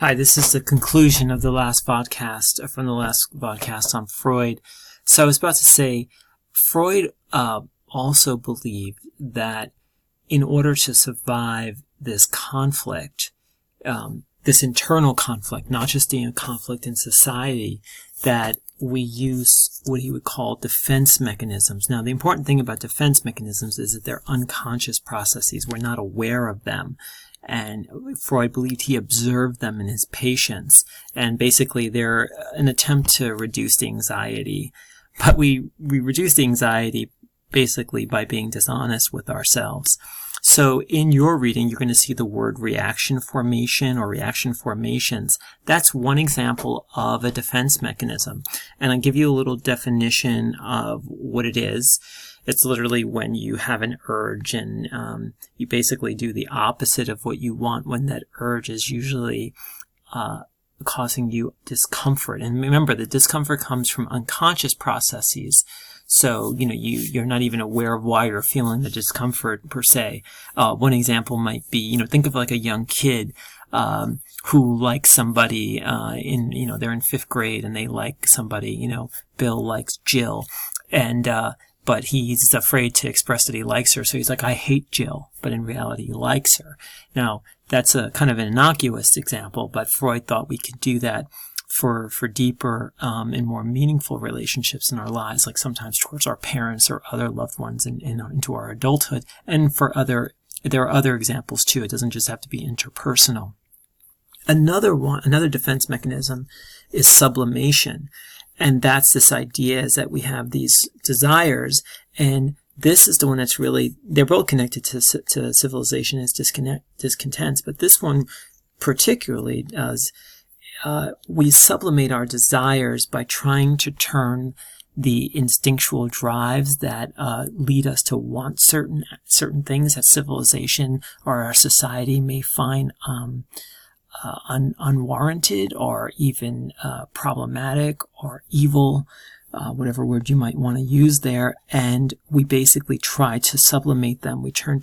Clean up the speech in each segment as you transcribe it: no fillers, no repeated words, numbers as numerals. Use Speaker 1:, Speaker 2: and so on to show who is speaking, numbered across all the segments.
Speaker 1: Hi, this is the conclusion of the last podcast, from the last podcast on Freud. So I was about to say, Freud also believed that in order to survive this conflict, this internal conflict, not just the conflict in society, that we use what he would call defense mechanisms. Now, the important thing about defense mechanisms is that they're unconscious processes. We're not aware of them. And Freud believed he observed them in his patients. And basically, they're an attempt to reduce the anxiety. But we reduce the anxiety basically by being dishonest with ourselves. So in your reading, you're going to see the word reaction formation or reaction formations. That's one example of a defense mechanism. And I'll give you a little definition of what it is. It's literally when you have an urge and you basically do the opposite of what you want when that urge is usually causing you discomfort. And remember, the discomfort comes from unconscious processes. So, you're not even aware of why you're feeling the discomfort per se. One example might be, think of like a young kid who likes somebody they're in 5th grade and they like somebody, Bill likes Jill. And but he's afraid to express that he likes her, so he's like, I hate Jill, but in reality he likes her. Now, that's a kind of an innocuous example, but Freud thought we could do that for deeper and more meaningful relationships in our lives, like sometimes towards our parents or other loved ones into our adulthood. And there are other examples too. It doesn't just have to be interpersonal. Another defense mechanism is sublimation. And that's this idea is that we have these desires, and this is the one that's really, they're both connected to civilization as discontents, but this one particularly does. We sublimate our desires by trying to turn the instinctual drives that lead us to want certain things that civilization or our society may find unwarranted or even problematic or evil, whatever word you might want to use there, and we basically try to sublimate them. We try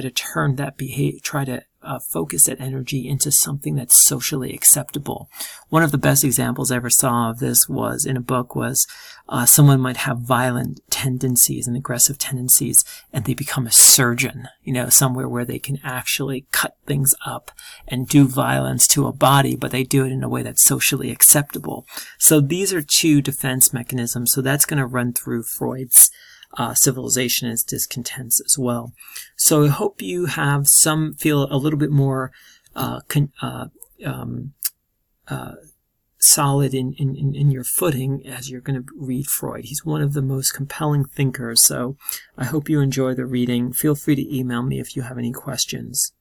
Speaker 1: to turn that behavior, try to focus that energy into something that's socially acceptable. One of the best examples I ever saw of this was in a book was someone might have violent tendencies and aggressive tendencies, and they become a surgeon, somewhere where they can actually cut things up and do violence to a body, but they do it in a way that's socially acceptable. So these are two defense mechanisms. So that's going to run through Freud's civilization as discontents as well. So I hope you have feel a little bit more solid in your footing as you're going to read Freud. He's one of the most compelling thinkers. So I hope you enjoy the reading. Feel free to email me if you have any questions.